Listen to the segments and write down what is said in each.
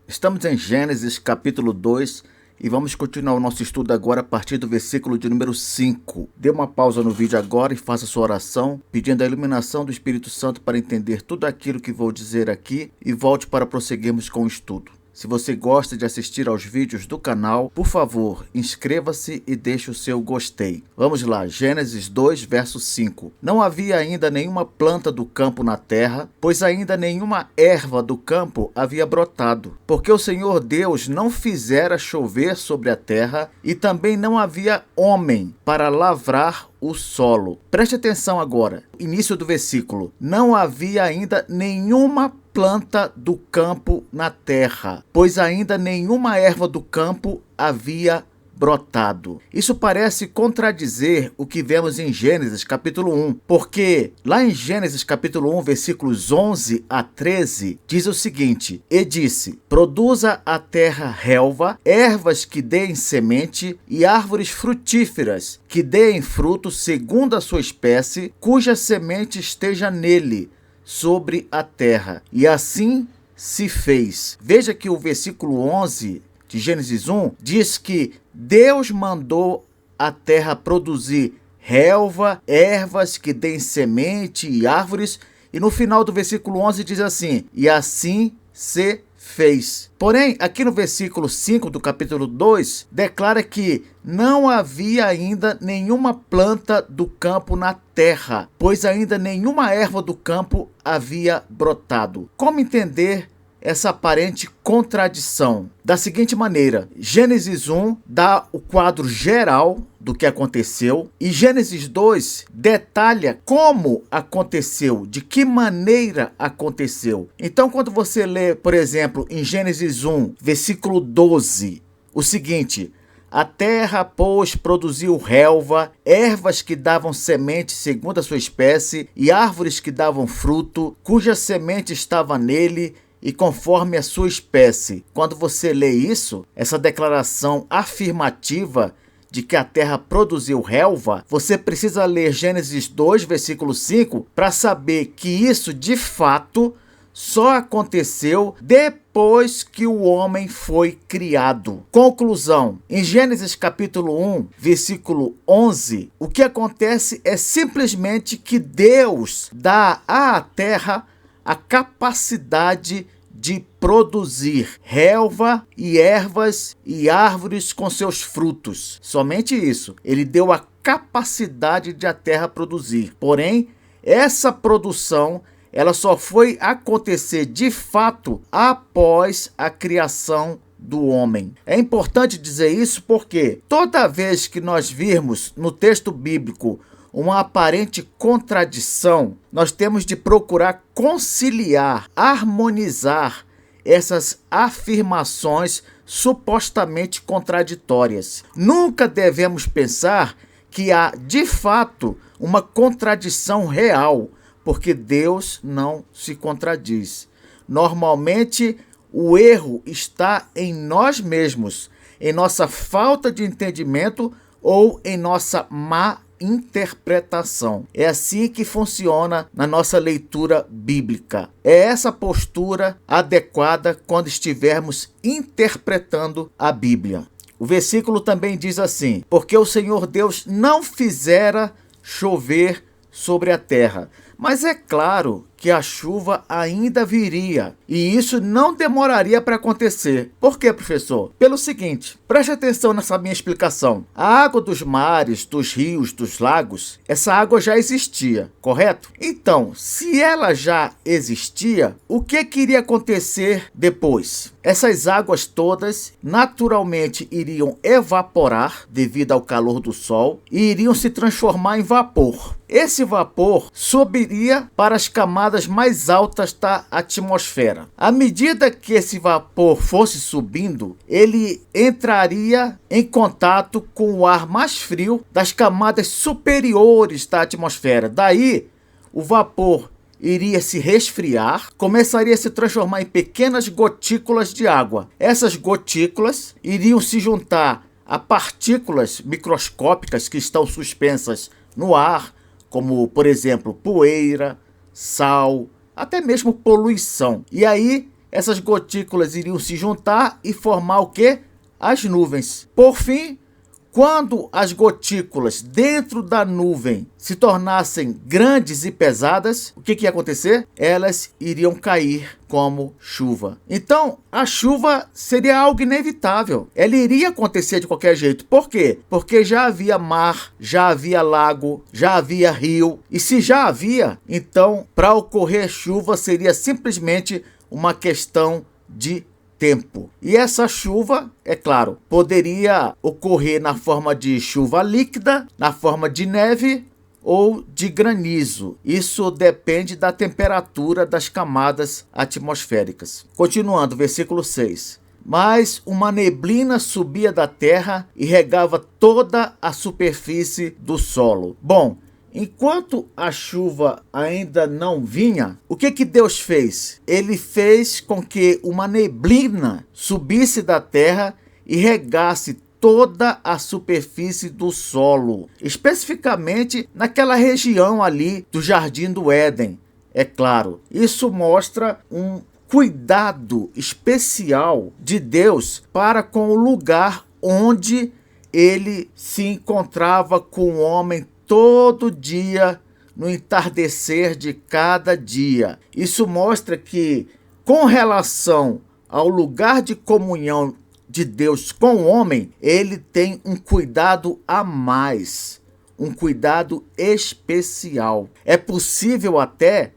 Estamos em Gênesis capítulo 2 e vamos continuar o nosso estudo agora a partir do versículo de número 5. Dê uma pausa no vídeo agora e faça sua oração, pedindo a iluminação do Espírito Santo para entender tudo aquilo que vou dizer aqui e volte para prosseguirmos com o estudo. Se você gosta de assistir aos vídeos do canal, por favor, inscreva-se e deixe o seu gostei. Vamos lá, Gênesis 2, verso 5. Não havia ainda nenhuma planta do campo na terra, pois ainda nenhuma erva do campo havia brotado, porque o Senhor Deus não fizera chover sobre a terra, e também não havia homem para lavrar o solo. Preste atenção agora, início do versículo. Não havia ainda nenhuma planta do campo na terra, pois ainda nenhuma erva do campo havia brotado. Isso parece contradizer o que vemos em Gênesis capítulo 1, porque lá em Gênesis capítulo 1, versículos 11 a 13, diz o seguinte: E disse, produza a terra relva, ervas que deem semente e árvores frutíferas, que deem fruto segundo a sua espécie, cuja semente esteja nele, sobre a terra. E assim se fez. Veja que o versículo 11 de Gênesis 1 diz que Deus mandou a terra produzir relva, ervas que deem semente e árvores, e no final do versículo 11 diz assim: e assim se fez. Porém, aqui no versículo 5 do capítulo 2, declara que não havia ainda nenhuma planta do campo na terra, pois ainda nenhuma erva do campo havia brotado. Como entender essa aparente contradição? Da seguinte maneira: Gênesis 1 dá o quadro geral do que aconteceu, e Gênesis 2 detalha como aconteceu, de que maneira aconteceu. Então, quando você lê, por exemplo, em Gênesis 1, versículo 12, o seguinte: a terra, pois, produziu relva, ervas que davam semente segundo a sua espécie, e árvores que davam fruto, cuja semente estava nele, e conforme a sua espécie. Quando você lê isso, essa declaração afirmativa de que a terra produziu relva, você precisa ler Gênesis 2, versículo 5, para saber que isso, de fato, só aconteceu depois que o homem foi criado. Conclusão: em Gênesis capítulo 1, versículo 11, o que acontece é simplesmente que Deus dá à terra a capacidade de produzir relva e ervas e árvores com seus frutos. Somente isso. Ele deu a capacidade de a terra produzir. Porém, essa produção ela só foi acontecer de fato após a criação do homem. É importante dizer isso porque toda vez que nós virmos no texto bíblico uma aparente contradição, nós temos de procurar conciliar, harmonizar essas afirmações supostamente contraditórias. Nunca devemos pensar que há, de fato, uma contradição real, porque Deus não se contradiz. Normalmente, o erro está em nós mesmos, em nossa falta de entendimento ou em nossa má interpretação. É assim que funciona na nossa leitura bíblica. É essa postura adequada quando estivermos interpretando a Bíblia. O versículo também diz assim: porque o Senhor Deus não fizera chover sobre a terra. Mas é claro que a chuva ainda viria, e isso não demoraria para acontecer. Por quê, professor? Pelo seguinte, preste atenção nessa minha explicação. A água dos mares, dos rios, dos lagos, essa água já existia, correto? Então, se ela já existia, o que iria acontecer depois? Essas águas todas naturalmente iriam evaporar devido ao calor do sol e iriam se transformar em vapor. Esse vapor subiria para as camadas mais altas da atmosfera. À medida que esse vapor fosse subindo, ele entraria em contato com o ar mais frio das camadas superiores da atmosfera. Daí, o vapor iria se resfriar, começaria a se transformar em pequenas gotículas de água. Essas gotículas iriam se juntar a partículas microscópicas que estão suspensas no ar, como, por exemplo, poeira, sal, até mesmo poluição. E aí essas gotículas iriam se juntar e formar o quê? As nuvens. Por fim, quando as gotículas dentro da nuvem se tornassem grandes e pesadas, o que ia acontecer? Elas iriam cair como chuva. Então, a chuva seria algo inevitável. Ela iria acontecer de qualquer jeito. Por quê? Porque já havia mar, já havia lago, já havia rio. E se já havia, então, para ocorrer chuva seria simplesmente uma questão de tempo. E essa chuva, é claro, poderia ocorrer na forma de chuva líquida, na forma de neve ou de granizo. Isso depende da temperatura das camadas atmosféricas. Continuando, versículo 6. Mas uma neblina subia da terra e regava toda a superfície do solo. Bom, enquanto a chuva ainda não vinha, o que Deus fez? Ele fez com que uma neblina subisse da terra e regasse toda a superfície do solo, especificamente naquela região ali do Jardim do Éden. É claro, isso mostra um cuidado especial de Deus para com o lugar onde ele se encontrava com o homem todo dia, no entardecer de cada dia. Isso mostra que, com relação ao lugar de comunhão de Deus com o homem, ele tem um cuidado a mais, um cuidado especial. É possível até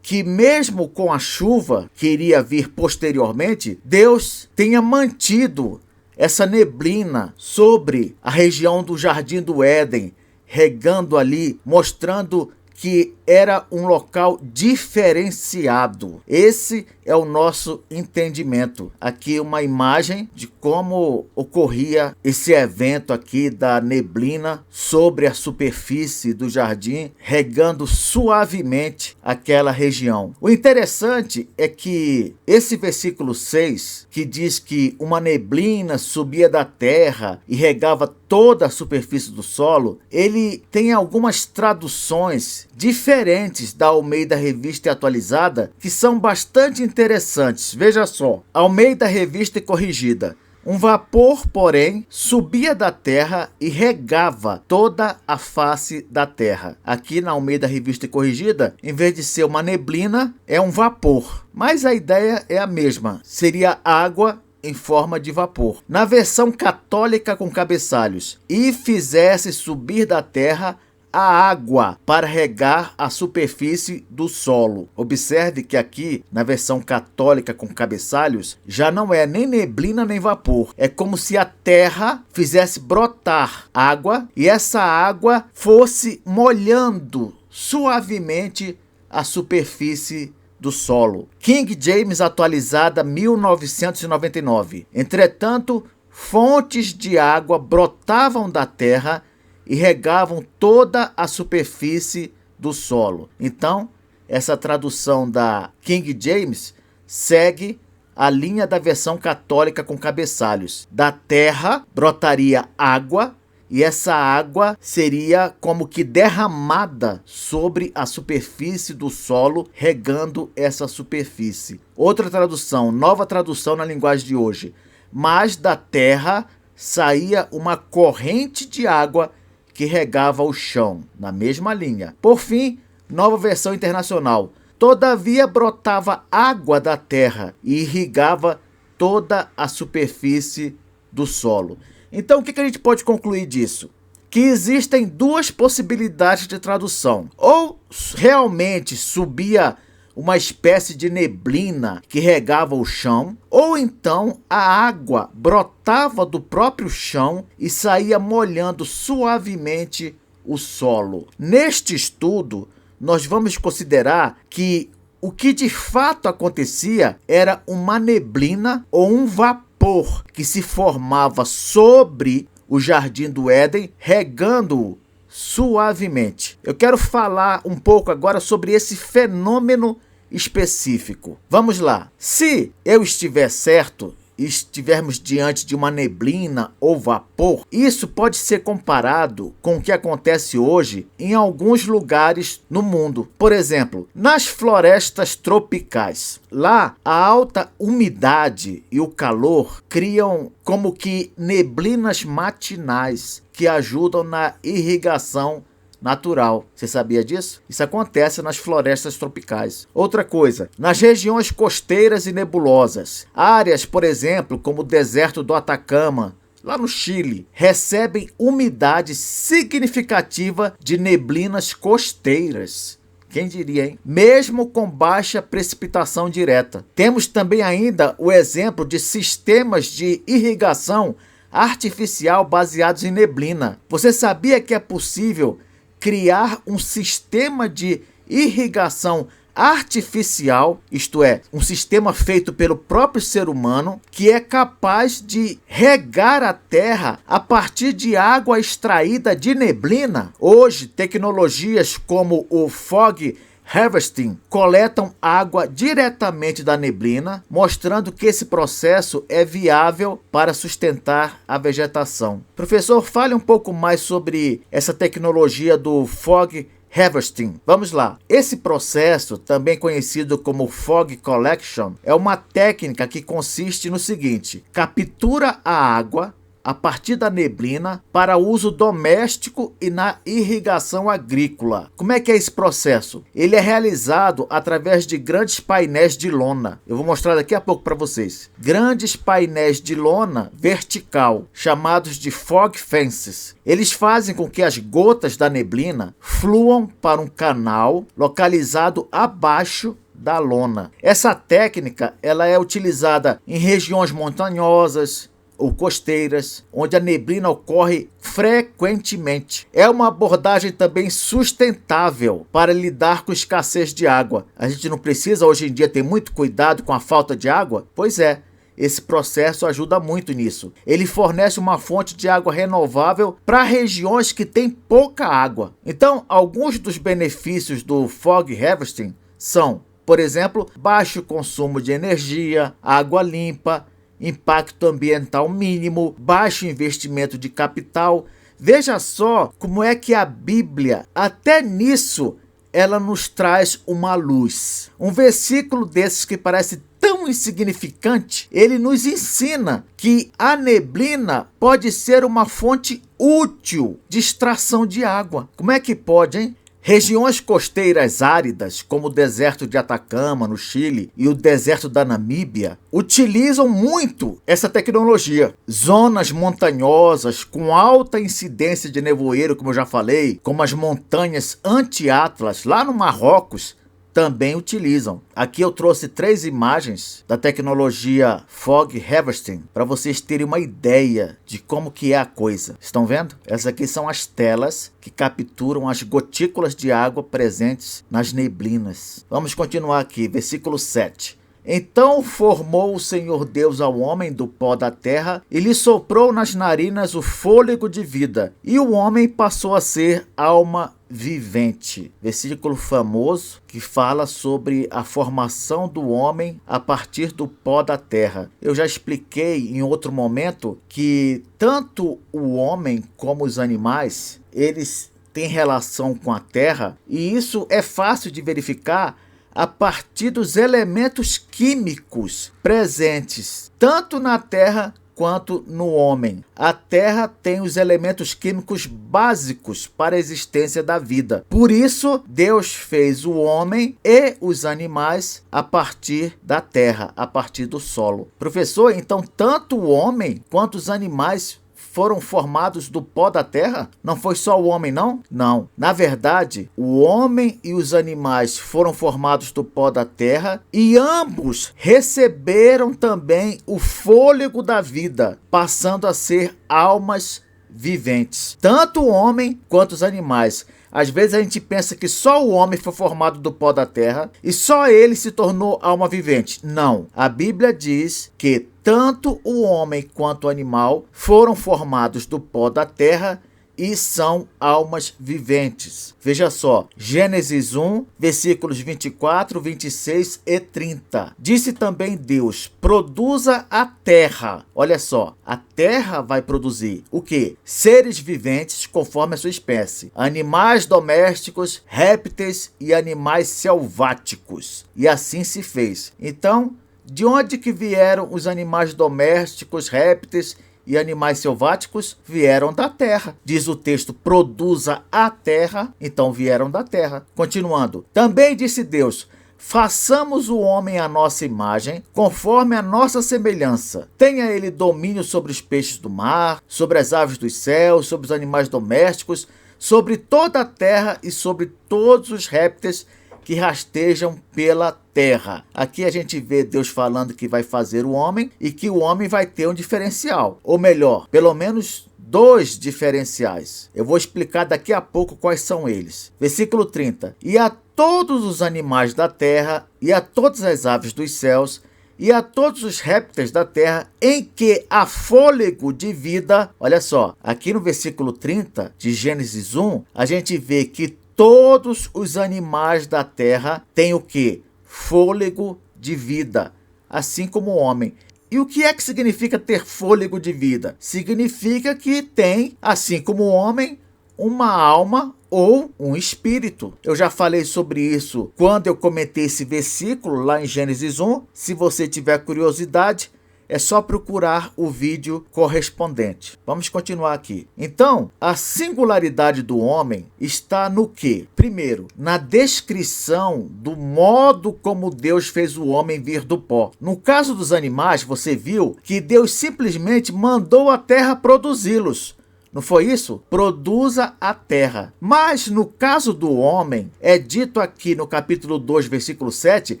que, mesmo com a chuva que iria vir posteriormente, Deus tenha mantido essa neblina sobre a região do Jardim do Éden, regando ali, mostrando que era um local diferenciado. Esse é o nosso entendimento. Aqui uma imagem de como ocorria esse evento aqui da neblina sobre a superfície do jardim, regando suavemente aquela região. O interessante é que esse versículo 6, que diz que uma neblina subia da terra e regava toda a superfície do solo, ele tem algumas traduções diferentes da Almeida Revista Atualizada que são bastante interessantes. Veja só, Almeida Revista Corrigida. Um vapor, porém, subia da terra e regava toda a face da terra. Aqui na Almeida Revista Corrigida, em vez de ser uma neblina, é um vapor. Mas a ideia é a mesma. Seria água em forma de vapor. Na versão católica com cabeçalhos, e fizesse subir da terra a água para regar a superfície do solo. Observe que aqui, na versão católica com cabeçalhos, já não é nem neblina nem vapor. É como se a terra fizesse brotar água e essa água fosse molhando suavemente a superfície do solo. King James Atualizada 1999. Entretanto, fontes de água brotavam da terra e regavam toda a superfície do solo. Então, essa tradução da King James segue a linha da versão católica com cabeçalhos. Da terra brotaria água e essa água seria como que derramada sobre a superfície do solo, regando essa superfície. Outra tradução, nova tradução na linguagem de hoje. Mas da terra saía uma corrente de água que regava o chão, na mesma linha. Por fim, nova versão internacional. Todavia brotava água da terra e irrigava toda a superfície do solo. Então, o que a gente pode concluir disso? Que existem duas possibilidades de tradução. Ou realmente subia uma espécie de neblina que regava o chão, ou então a água brotava do próprio chão e saía molhando suavemente o solo. Neste estudo, nós vamos considerar que o que de fato acontecia era uma neblina ou um vapor que se formava sobre o Jardim do Éden, regando-o suavemente. Eu quero falar um pouco agora sobre esse fenômeno específico. Vamos lá. Se eu estiver certo e estivermos diante de uma neblina ou vapor, isso pode ser comparado com o que acontece hoje em alguns lugares no mundo. Por exemplo, nas florestas tropicais. Lá, a alta umidade e o calor criam como que neblinas matinais que ajudam na irrigação natural. Você sabia disso? Isso acontece nas florestas tropicais. Outra coisa, nas regiões costeiras e nebulosas, áreas, por exemplo, como o deserto do Atacama, lá no Chile, recebem umidade significativa de neblinas costeiras. Quem diria, hein? Mesmo com baixa precipitação direta. Temos também ainda o exemplo de sistemas de irrigação artificial baseados em neblina. Você sabia que é possível criar um sistema de irrigação artificial, isto é, um sistema feito pelo próprio ser humano, que é capaz de regar a terra a partir de água extraída de neblina? Hoje, tecnologias como o fog harvesting coletam água diretamente da neblina, mostrando que esse processo é viável para sustentar a vegetação. Professor, fale um pouco mais sobre essa tecnologia do fog harvesting. Vamos lá. Esse processo, também conhecido como fog collection, é uma técnica que consiste no seguinte: captura a água a partir da neblina para uso doméstico e na irrigação agrícola. Como é que é esse processo? Ele é realizado através de grandes painéis de lona. Eu vou mostrar daqui a pouco para vocês. Grandes painéis de lona vertical, chamados de fog fences. Eles fazem com que as gotas da neblina fluam para um canal localizado abaixo da lona. Essa técnica ela é utilizada em regiões montanhosas ou costeiras, onde a neblina ocorre frequentemente. É uma abordagem também sustentável para lidar com escassez de água. A gente não precisa hoje em dia ter muito cuidado com a falta de água? Pois é, esse processo ajuda muito nisso. Ele fornece uma fonte de água renovável para regiões que têm pouca água. Então, alguns dos benefícios do fog harvesting são, por exemplo, baixo consumo de energia, água limpa, impacto ambiental mínimo, baixo investimento de capital. Veja só como é que a Bíblia, até nisso, ela nos traz uma luz. Um versículo desses que parece tão insignificante, ele nos ensina que a neblina pode ser uma fonte útil de extração de água. Como é que pode, hein? Regiões costeiras áridas, como o deserto de Atacama, no Chile, e o deserto da Namíbia, utilizam muito essa tecnologia. Zonas montanhosas com alta incidência de nevoeiro, como eu já falei, como as montanhas Anti-Atlas, lá no Marrocos, também utilizam. Aqui eu trouxe 3 imagens da tecnologia fog harvesting para vocês terem uma ideia de como que é a coisa. Estão vendo? Essas aqui são as telas que capturam as gotículas de água presentes nas neblinas. Vamos continuar aqui, versículo 7. Então formou o Senhor Deus ao homem do pó da terra e lhe soprou nas narinas o fôlego de vida, e o homem passou a ser alma vivente. Versículo famoso que fala sobre a formação do homem a partir do pó da terra. Eu já expliquei em outro momento que tanto o homem como os animais, eles têm relação com a terra, e isso é fácil de verificar a partir dos elementos químicos presentes tanto na terra quanto no homem. A terra tem os elementos químicos básicos para a existência da vida. Por isso, Deus fez o homem e os animais a partir da terra, a partir do solo. Professor, então tanto o homem quanto os animais foram formados do pó da terra? Não foi só o homem, não? Não. Na verdade, o homem e os animais foram formados do pó da terra e ambos receberam também o fôlego da vida, passando a ser almas viventes. Tanto o homem quanto os animais. Às vezes a gente pensa que só o homem foi formado do pó da terra e só ele se tornou alma vivente. Não. A Bíblia diz que tanto o homem quanto o animal foram formados do pó da terra e são almas viventes. Veja só, Gênesis 1, versículos 24, 26 e 30. Disse também Deus: produza a terra. Olha só, a terra vai produzir o quê? Seres viventes conforme a sua espécie, animais domésticos, répteis e animais selváticos. E assim se fez. Então, de onde que vieram os animais domésticos, répteis e animais selváticos? Vieram da terra. Diz o texto: produza a terra, então vieram da terra. Continuando, também disse Deus: façamos o homem à nossa imagem, conforme a nossa semelhança. Tenha ele domínio sobre os peixes do mar, sobre as aves dos céus, sobre os animais domésticos, sobre toda a terra e sobre todos os répteis que rastejam pela terra. Aqui a gente vê Deus falando que vai fazer o homem e que o homem vai ter um diferencial. Ou melhor, pelo menos 2 diferenciais. Eu vou explicar daqui a pouco quais são eles. Versículo 30. E a todos os animais da terra, e a todas as aves dos céus, e a todos os répteis da terra, em que há fôlego de vida. Olha só, aqui no versículo 30 de Gênesis 1, a gente vê que todos os animais da terra têm o quê? Fôlego de vida, assim como o homem. E o que é que significa ter fôlego de vida? Significa que tem, assim como o homem, uma alma ou um espírito. Eu já falei sobre isso quando eu comentei esse versículo lá em Gênesis 1. Se você tiver curiosidade, é só procurar o vídeo correspondente. Vamos continuar aqui. Então, a singularidade do homem está no quê? Primeiro, na descrição do modo como Deus fez o homem vir do pó. No caso dos animais, você viu que Deus simplesmente mandou a terra produzi-los. Não foi isso? Produza a terra. Mas no caso do homem, é dito aqui no capítulo 2, versículo 7,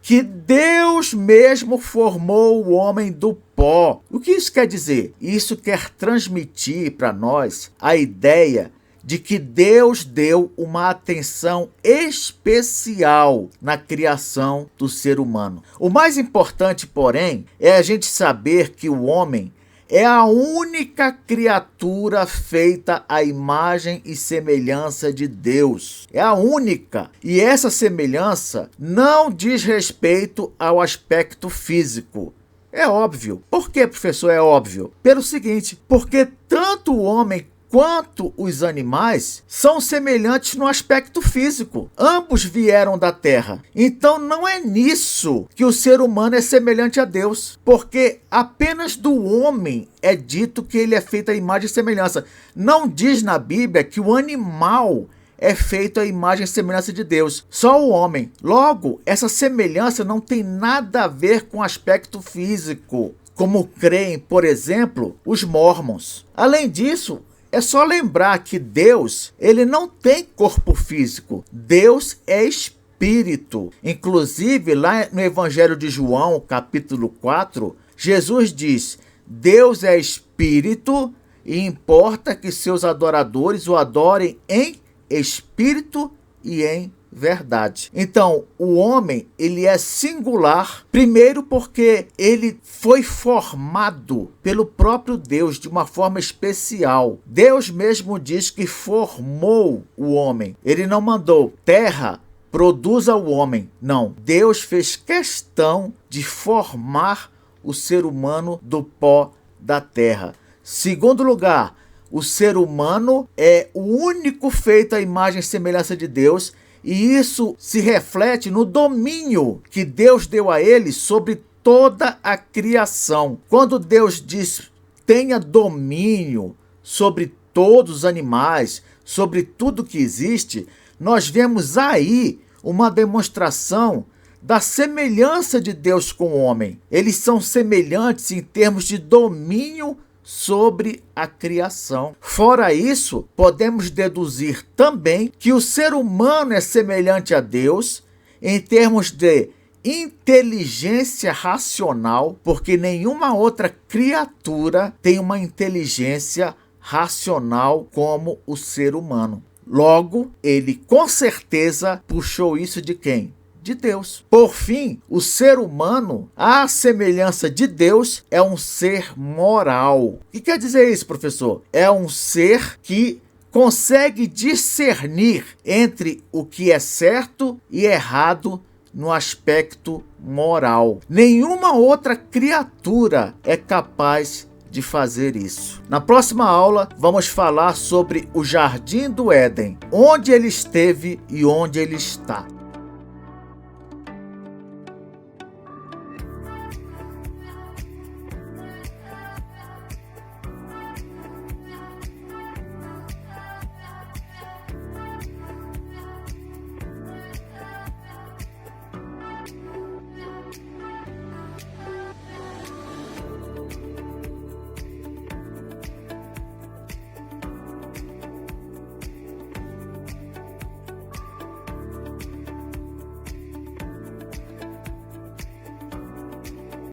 que Deus mesmo formou o homem do pó. O que isso quer dizer? Isso quer transmitir para nós a ideia de que Deus deu uma atenção especial na criação do ser humano. O mais importante, porém, é a gente saber que o homem é a única criatura feita à imagem e semelhança de Deus. É a única. E essa semelhança não diz respeito ao aspecto físico. É óbvio. Por que, professor, é óbvio? Pelo seguinte, porque tanto o homem quanto os animais são semelhantes no aspecto físico. Ambos vieram da terra. Então não é nisso que o ser humano é semelhante a Deus, porque apenas do homem é dito que ele é feito à imagem e semelhança. Não diz na Bíblia que o animal é feito à imagem e semelhança de Deus, só o homem. Logo, essa semelhança não tem nada a ver com o aspecto físico, como creem, por exemplo, os mormons. Além disso, é só lembrar que Deus, ele não tem corpo físico. Deus é espírito. Inclusive, lá no Evangelho de João, capítulo 4, Jesus diz: Deus é espírito e importa que seus adoradores o adorem em espírito e em verdade. Então, o homem, ele é singular, primeiro porque ele foi formado pelo próprio Deus de uma forma especial. Deus mesmo diz que formou o homem. Ele não mandou terra, produza o homem. Não, Deus fez questão de formar o ser humano do pó da terra. Segundo lugar, o ser humano é o único feito à imagem e semelhança de Deus, e isso se reflete no domínio que Deus deu a ele sobre toda a criação. Quando Deus diz tenha domínio sobre todos os animais, sobre tudo que existe, nós vemos aí uma demonstração da semelhança de Deus com o homem. Eles são semelhantes em termos de domínio sobre a criação. Fora isso, podemos deduzir também que o ser humano é semelhante a Deus em termos de inteligência racional, porque nenhuma outra criatura tem uma inteligência racional como o ser humano. Logo, ele com certeza puxou isso de quem? De Deus. Por fim, o ser humano, à semelhança de Deus, é um ser moral. O que quer dizer isso, professor? É um ser que consegue discernir entre o que é certo e errado no aspecto moral. Nenhuma outra criatura é capaz de fazer isso. Na próxima aula, vamos falar sobre o Jardim do Éden, onde ele esteve e onde ele está.